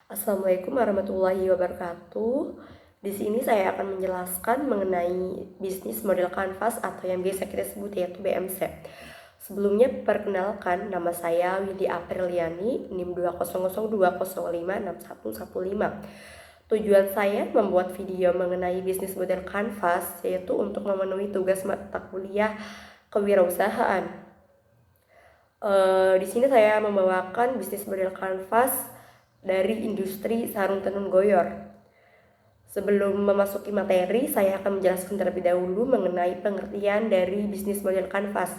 Assalamualaikum warahmatullahi wabarakatuh. Di sini saya akan menjelaskan mengenai bisnis model kanvas atau yang biasa kita sebut yaitu BMC. Sebelumnya perkenalkan, nama saya Windy Apriliani, NIM 20020056115. Tujuan saya membuat video mengenai bisnis model kanvas yaitu untuk memenuhi tugas mata kuliah kewirausahaan. Di sini saya membawakan bisnis model kanvas dari industri sarung tenun goyor. Sebelum memasuki materi, saya akan menjelaskan terlebih dahulu mengenai pengertian dari bisnis model kanvas.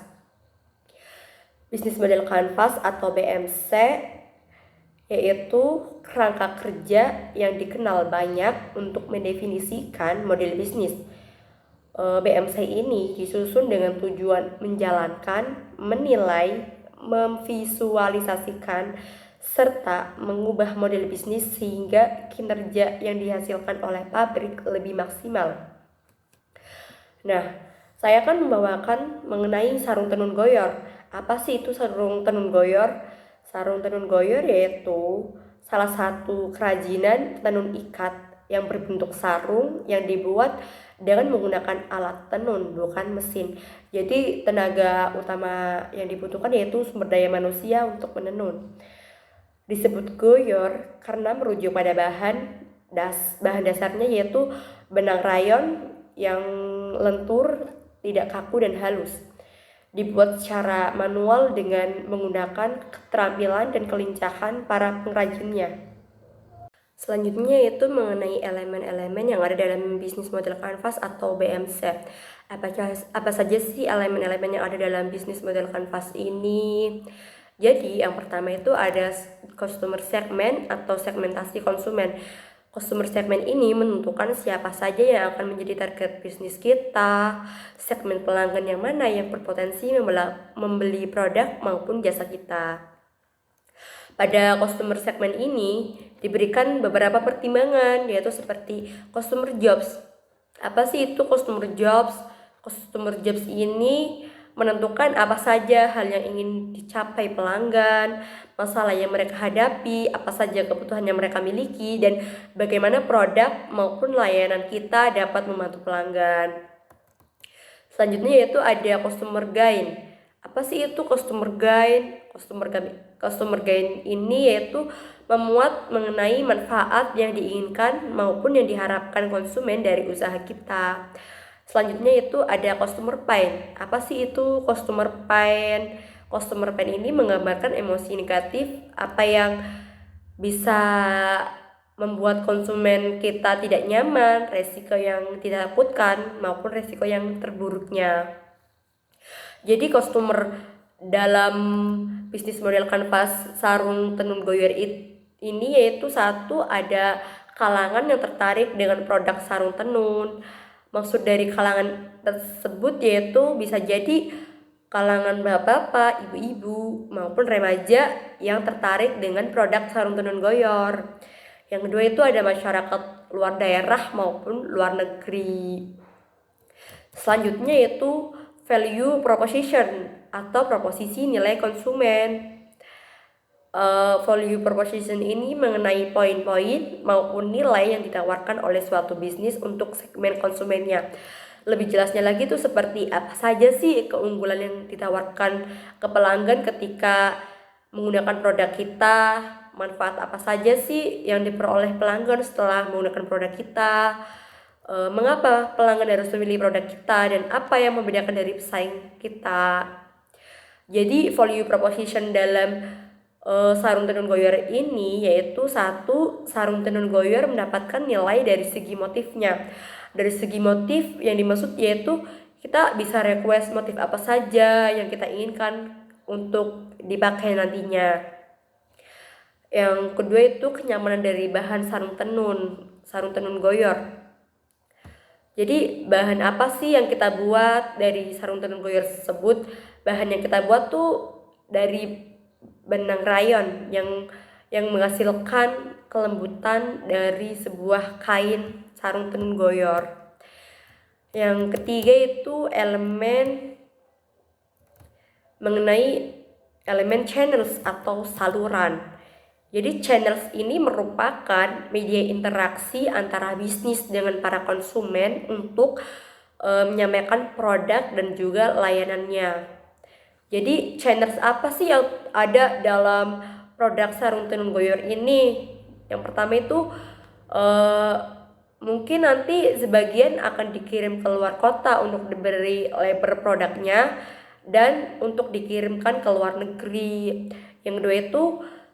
Bisnis model kanvas atau BMC yaitu kerangka kerja yang dikenal banyak untuk mendefinisikan model bisnis. BMC ini disusun dengan tujuan menjalankan, menilai, memvisualisasikan, serta mengubah model bisnis sehingga kinerja yang dihasilkan oleh pabrik lebih maksimal. Nah, saya akan membawakan mengenai sarung tenun goyor. Apa sih itu sarung tenun goyor? Sarung tenun goyor yaitu salah satu kerajinan tenun ikat yang berbentuk sarung yang dibuat dengan menggunakan alat tenun, bukan mesin. Jadi tenaga utama yang dibutuhkan yaitu sumber daya manusia untuk menenun. Disebut goyor karena merujuk pada bahan dasarnya yaitu benang rayon yang lentur, tidak kaku dan halus. Dibuat secara manual dengan menggunakan keterampilan dan kelincahan para pengrajinnya. Selanjutnya yaitu mengenai elemen-elemen yang ada dalam bisnis model kanvas atau BMC. Apa saja sih elemen-elemen yang ada dalam bisnis model kanvas ini? Jadi yang pertama itu ada customer segment atau segmentasi konsumen. Customer segment ini menentukan siapa saja yang akan menjadi target bisnis kita, segmen pelanggan yang mana yang berpotensi membeli produk maupun jasa kita. Pada customer segment ini diberikan beberapa pertimbangan, yaitu seperti customer jobs. Apa sih itu customer jobs? Customer jobs ini menentukan apa saja hal yang ingin dicapai pelanggan, masalah yang mereka hadapi, apa saja kebutuhan yang mereka miliki, dan bagaimana produk maupun layanan kita dapat membantu pelanggan. Selanjutnya yaitu ada customer gain. Apa sih itu customer gain? Customer gain ini yaitu memuat mengenai manfaat yang diinginkan maupun yang diharapkan konsumen dari usaha kita. Selanjutnya itu ada customer pain. Apa sih itu customer pain? Customer pain ini menggambarkan emosi negatif apa yang bisa membuat konsumen kita tidak nyaman, resiko yang tidak takutkan maupun resiko yang terburuknya. Jadi customer dalam bisnis model kanvas sarung tenun goyor ini yaitu satu, ada kalangan yang tertarik dengan produk sarung tenun. Maksud dari kalangan tersebut yaitu bisa jadi kalangan bapak-bapak, ibu-ibu, maupun remaja yang tertarik dengan produk sarung tenun goyor. Yang kedua itu ada masyarakat luar daerah maupun luar negeri. Selanjutnya yaitu value proposition atau proposisi nilai konsumen. Value proposition ini mengenai poin-poin maupun nilai yang ditawarkan oleh suatu bisnis untuk segmen konsumennya. Lebih jelasnya lagi tuh seperti apa saja sih keunggulan yang ditawarkan ke pelanggan ketika menggunakan produk kita, manfaat apa saja sih yang diperoleh pelanggan setelah menggunakan produk kita, mengapa pelanggan harus memilih produk kita, dan apa yang membedakan dari pesaing kita. Jadi value proposition dalam sarung tenun goyor ini yaitu satu, sarung tenun goyor mendapatkan nilai dari segi motifnya. Dari segi motif yang dimaksud yaitu kita bisa request motif apa saja yang kita inginkan untuk dipakai nantinya. Yang kedua itu kenyamanan dari bahan sarung tenun goyor. Jadi bahan apa sih yang kita buat dari sarung tenun goyor tersebut? Bahan yang kita buat tuh dari benang rayon yang menghasilkan kelembutan dari sebuah kain sarung tenun goyor. Yang ketiga itu mengenai elemen channels atau saluran. Jadi channels ini merupakan media interaksi antara bisnis dengan para konsumen untuk menyampaikan produk dan juga layanannya. Jadi channels apa sih yang ada dalam produk sarung tenun goyor ini? Yang pertama itu mungkin nanti sebagian akan dikirim ke luar kota untuk diberi label produknya dan untuk dikirimkan ke luar negeri. Yang kedua itu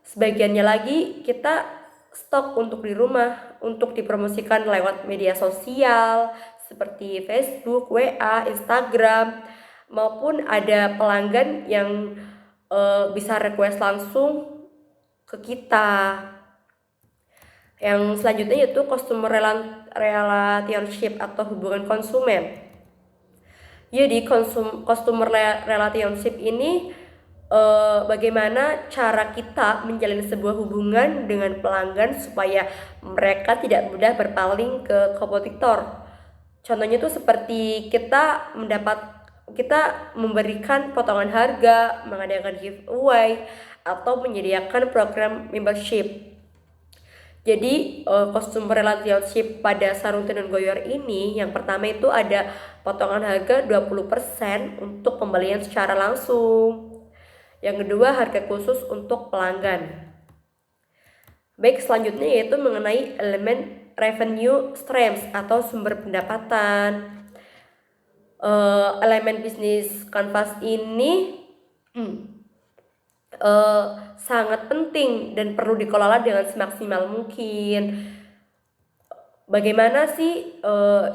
sebagiannya lagi kita stok untuk di rumah untuk dipromosikan lewat media sosial seperti Facebook, WA, Instagram, maupun ada pelanggan yang bisa request langsung ke kita. Yang selanjutnya yaitu customer relationship atau hubungan konsumen. Jadi customer relationship ini bagaimana cara kita menjalin sebuah hubungan dengan pelanggan supaya mereka tidak mudah berpaling ke kompetitor. Contohnya itu seperti kita memberikan potongan harga, mengadakan giveaway, atau menyediakan program membership. Jadi customer relationship pada sarung tenun goyor ini yang pertama itu ada potongan harga 20% untuk pembelian secara langsung. Yang kedua harga khusus untuk pelanggan. Baik, selanjutnya yaitu mengenai elemen revenue streams atau sumber pendapatan. Elemen bisnis kanvas ini sangat penting dan perlu dikelola dengan semaksimal mungkin. Bagaimana sih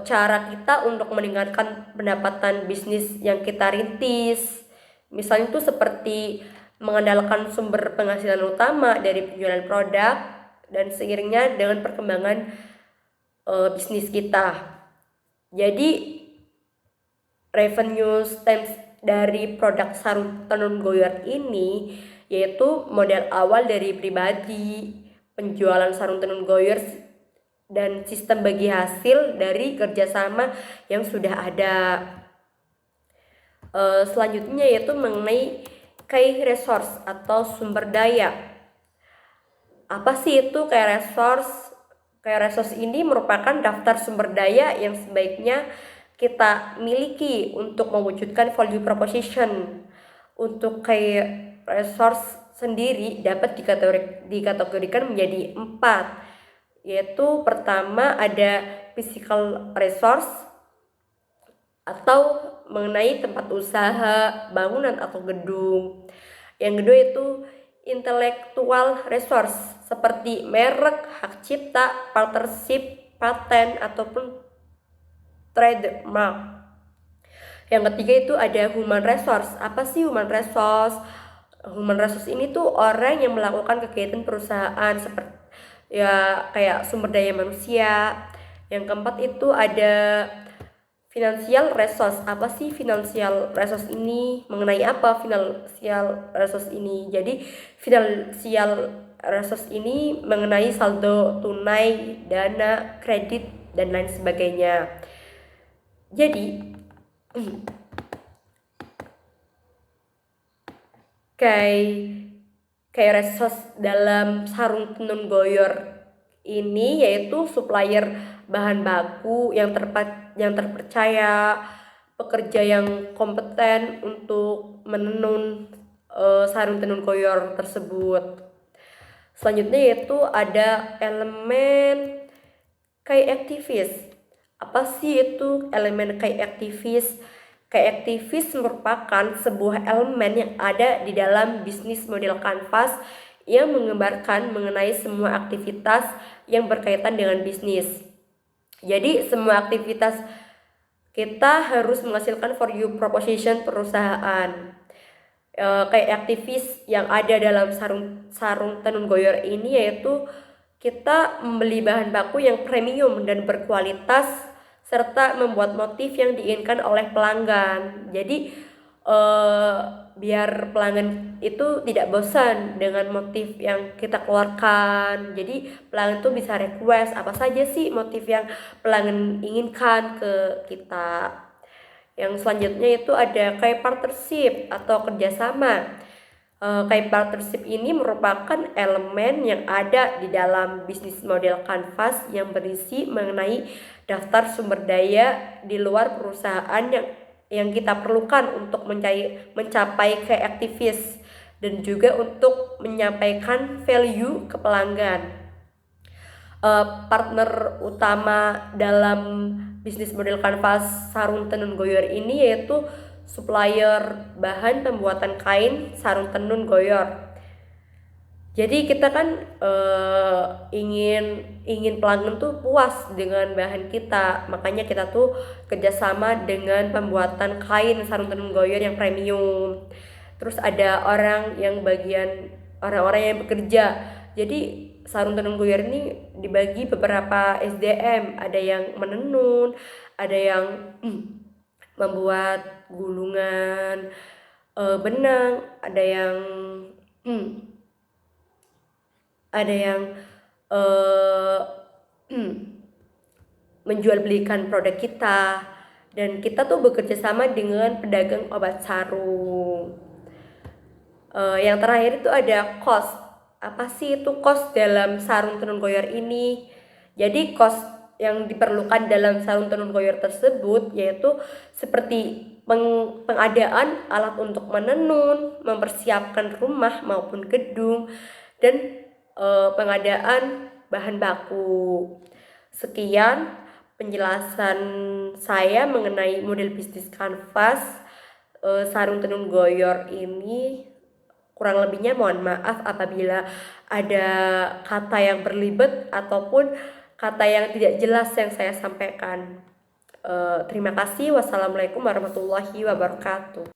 cara kita untuk meningkatkan pendapatan bisnis yang kita rintis? Misalnya itu seperti mengandalkan sumber penghasilan utama dari penjualan produk dan seiringnya dengan perkembangan bisnis kita. Jadi revenue streams dari produk sarung tenun goyor ini yaitu modal awal dari pribadi, penjualan sarung tenun goyor, dan sistem bagi hasil dari kerjasama yang sudah ada. Selanjutnya yaitu mengenai key resource atau sumber daya. Apa sih itu key resource? Key resource ini merupakan daftar sumber daya yang sebaiknya kita miliki untuk mewujudkan value proposition. Untuk key resource sendiri dapat dikategorikan menjadi 4, yaitu pertama ada physical resource atau mengenai tempat usaha, bangunan atau gedung. Yang kedua itu intellectual resource seperti merek, hak cipta, partnership, paten ataupun trademark. Yang ketiga itu ada human resource. Apa sih human resource? Human resource ini tuh orang yang melakukan kegiatan perusahaan seperti ya kayak sumber daya manusia. Yang keempat itu ada financial resource. Apa sih financial resource ini? Mengenai apa financial resource ini? Jadi financial resource ini mengenai saldo tunai, dana, kredit, dan lain sebagainya. Jadi kayak resource dalam sarung tenun goyor ini yaitu supplier bahan baku yang terpercaya, pekerja yang kompeten untuk menenun sarung tenun goyor tersebut. Selanjutnya yaitu ada elemen key aktivis. Apa sih itu elemen key aktivis? Key aktivis merupakan sebuah elemen yang ada di dalam bisnis model kanvas yang menggambarkan mengenai semua aktivitas yang berkaitan dengan bisnis. Jadi semua aktivitas kita harus menghasilkan value proposition perusahaan. Kayak aktivis yang ada dalam sarung tenun goyor ini yaitu kita membeli bahan baku yang premium dan berkualitas serta membuat motif yang diinginkan oleh pelanggan. Jadi biar pelanggan itu tidak bosan dengan motif yang kita keluarkan. Jadi pelanggan itu bisa request apa saja sih motif yang pelanggan inginkan ke kita. Yang selanjutnya itu ada kayak partnership atau kerjasama. Kayak partnership ini merupakan elemen yang ada di dalam bisnis model Canvas yang berisi mengenai daftar sumber daya di luar perusahaan yang kita perlukan untuk mencapai kreativis dan juga untuk menyampaikan value ke pelanggan. Partner utama dalam bisnis model Canvas Sarung Tenun Goyor ini yaitu supplier bahan pembuatan kain sarung tenun goyor. Jadi kita kan ingin pelanggan tuh puas dengan bahan kita, makanya kita tuh kerjasama dengan pembuatan kain sarung tenun goyor yang premium. Terus ada orang-orang yang bekerja. Jadi sarung tenun goyor ini dibagi beberapa SDM, ada yang menenun, ada yang membuat gulungan benang, ada yang menjual belikan produk kita, dan kita tuh bekerja sama dengan pedagang obat sarung. Yang terakhir itu ada cost. Apa sih itu cost dalam sarung tenun goyor ini? Jadi cost yang diperlukan dalam sarung tenun goyor tersebut yaitu seperti pengadaan alat untuk menenun, mempersiapkan rumah maupun gedung, dan pengadaan bahan baku. Sekian penjelasan saya mengenai model bisnis Canvas sarung tenun goyor ini. Kurang lebihnya mohon maaf apabila ada kata yang berlibet ataupun kata yang tidak jelas yang saya sampaikan. Terima kasih. Wassalamualaikum warahmatullahi wabarakatuh.